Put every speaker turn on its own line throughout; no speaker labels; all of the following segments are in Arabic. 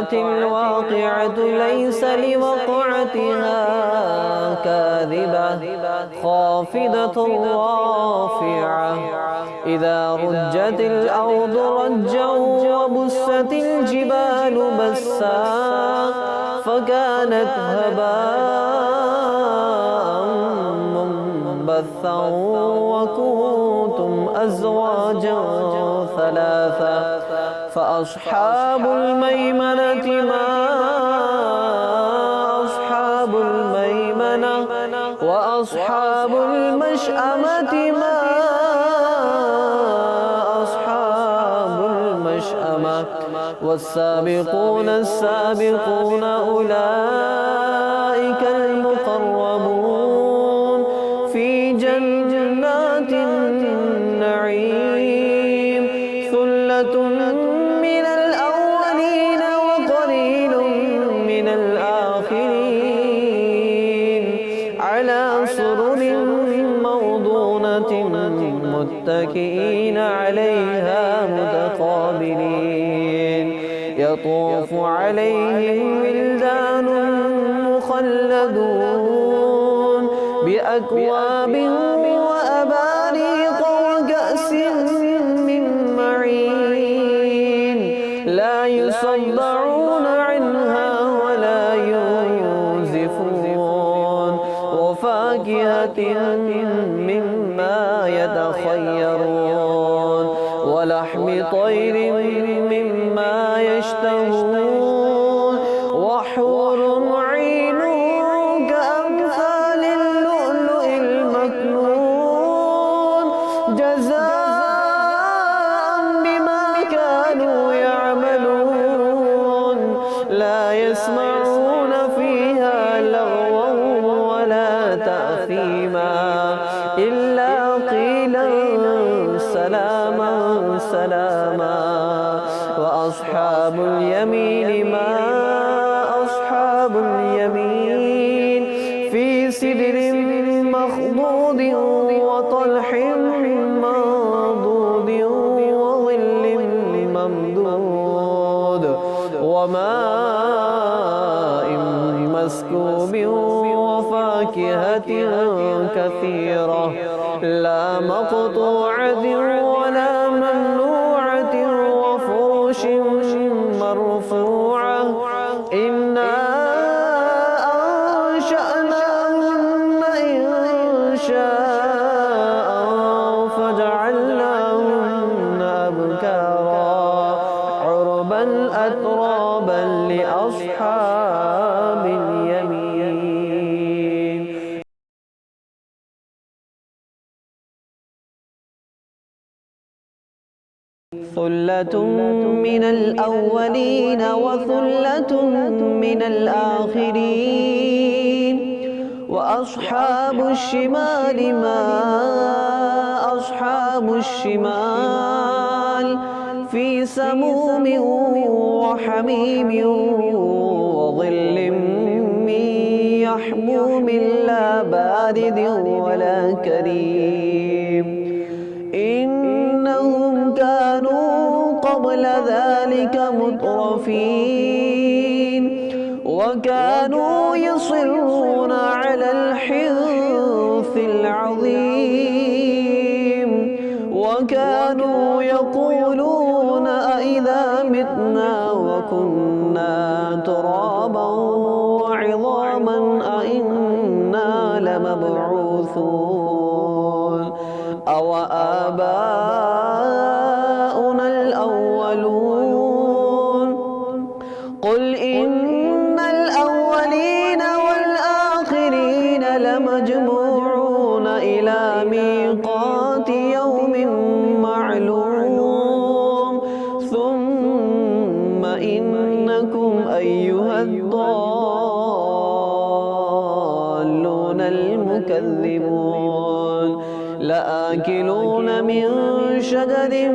وقعت الواقعة ليس لوقعتها كاذبة خافضة رافعة إذا رجت الأرض رجا وبست الجبال بسا فكانت هباء منبثا وكنتم أزواجا ثلاثا فأصحاب الميمنة ما أصحاب الميمنة وأصحاب المشأمة ما أصحاب المشأمة والسابقون السابقون أولئك المقربون في جنات النعيم ثلة من الأولين وقليل من الآخرين على سرر موضونة متكئين عليها متقابلين يطوف عليهم ولدان مخلدون بأكواب وأباريق وكأس من معين لا يصدعون عنها ولا ينزفون وفاكهة مما يتخيرون ولحم طير مما يشتهون وحور عين كأمثال اللؤلؤ المكنون جزاء بما كانوا يعملون لا يسمعون فيها لغوا ولا تأثيما إلا قيلا سلاما سلاما وأصحاب اليمين ما أصحاب اليمين في سدر مخضود وطلح منضود وظل ممدود وماء مسكوب وفاكهة كثيرة لا مقطوعة ولا ممنوعة وفرش مرفوعة إنا أنشأناهن إنشاء فجعلناهن أبكارا عربا أترابا لأصحاب اليمين. ثلة من الأولين وثلة من الآخرين وأصحاب الشمال ما أصحاب الشمال في سموم وحميم وظل من يحموم لا بارد ولا كريم إنهم كانوا قبل ذلك مترفين وكانوا يصرون على الحنث العظيم وكانوا يقولون أئذا متنا وكنا ترابا وعظاما أئنا لمبعوثون أو آباؤنا الأولون قل إن الأولين والآخرين لمجموعون إلى ميقات يوم معلوم ثم إنكم أيها الضالون المكذبون لآكلون من شجر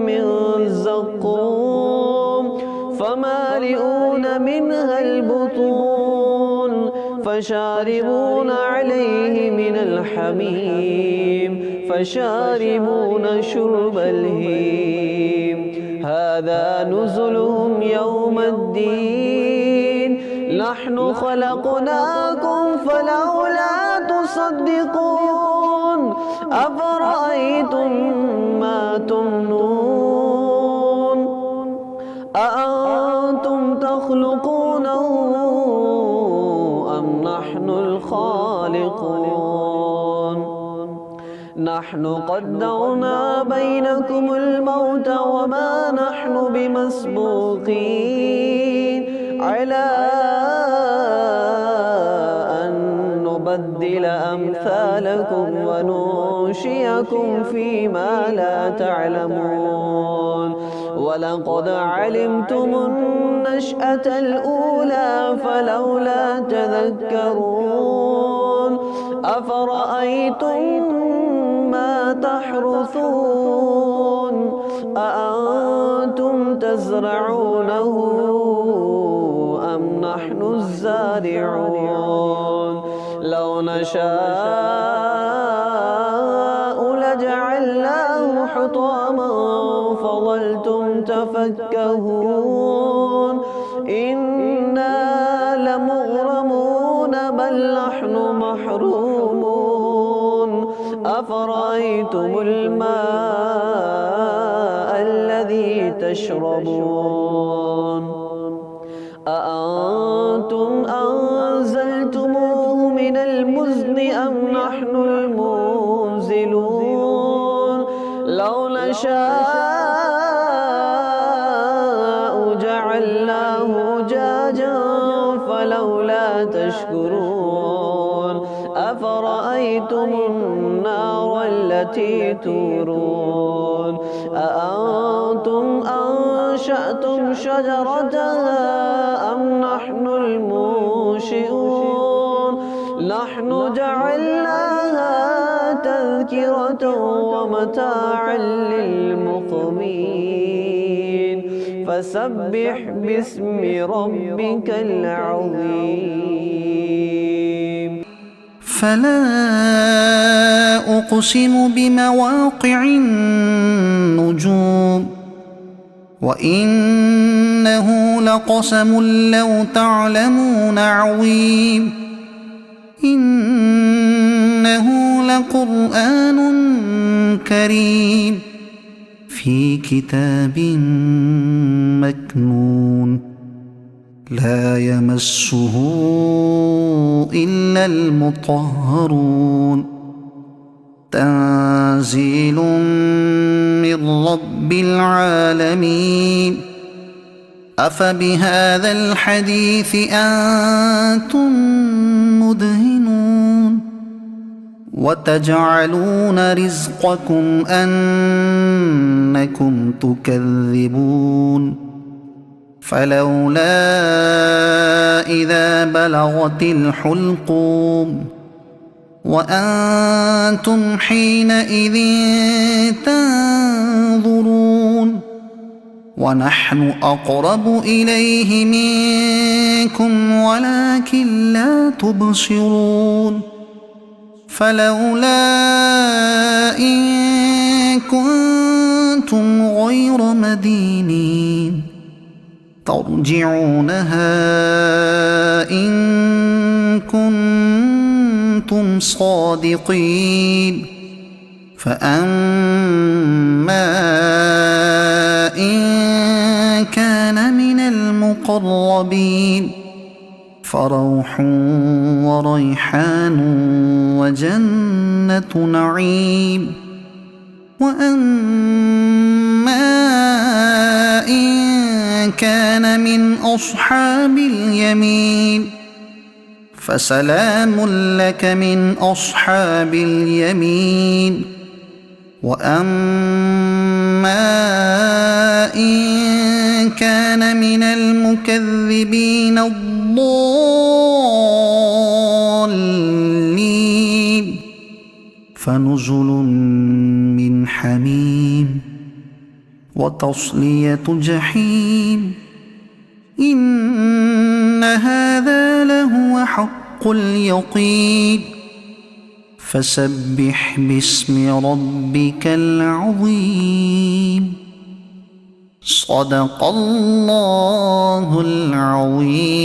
من زقوم فمالئون منها البطون فشاربون عليه من الحميم فشاربون شرب الهيم هذا نزلهم يوم الدين نحن خلقناكم فلولا تصدقون أفرأيتم ما تمنون أأنتم تخلقونه أم نحن الخالقون نحن قدرنا بينكم الموت وما نحن بمسبوقين على أن نبدل أمثالكم وننشئكم فيما لا تعلمون ولقد علمتم النشأة الأولى فلولا تذكرون أفرأيتم ما تحرثون أأنتم تزرعونه أم نحن الزارعون لو نشاء لجعلناه حطاما فظلتم تفكهون إنا لمغرمون بل نحن محرومون أفرأيتم الماء الذي تشربون أأنتم أنزلتموه من المزن أم نحن المنزلون لو نشاء جعلناه جاجا فلولا تشكرون أفرأيتم النار التي تورون أأنتم أنشأتم شجرتها أم نحن المنشئون نحن جعلناها تذكرة ومتاعا للمقوين فسبح باسم ربك العظيم
فلا أقسم بمواقع النجوم وإنه لقسم لو تعلمون عظيم إنه لقرآن كريم في كتاب مكنون لا يمسه إلا المطهرون تنزيل من رب العالمين أفبهذا الحديث أنتم مدهنون وتجعلون رزقكم أنكم تكذبون فلولا إذا بلغت الحلقوم وأنتم حينئذ تنظرون ونحن أقرب إليه منكم ولكن لا تبصرون فلولا إن كنتم غير مدينين ترجعونها إن كنتم صادقين فأما إن كان من المقربين فروح وريحان وجنة نعيم وأما إن كان من أصحاب اليمين فسلام لك من أصحاب اليمين وأما إن كان من المكذبين الضالين فنزل من حميم وتصلية جحيم إن هذا لهو حق اليقين فسبح باسم ربك العظيم صدق الله العظيم.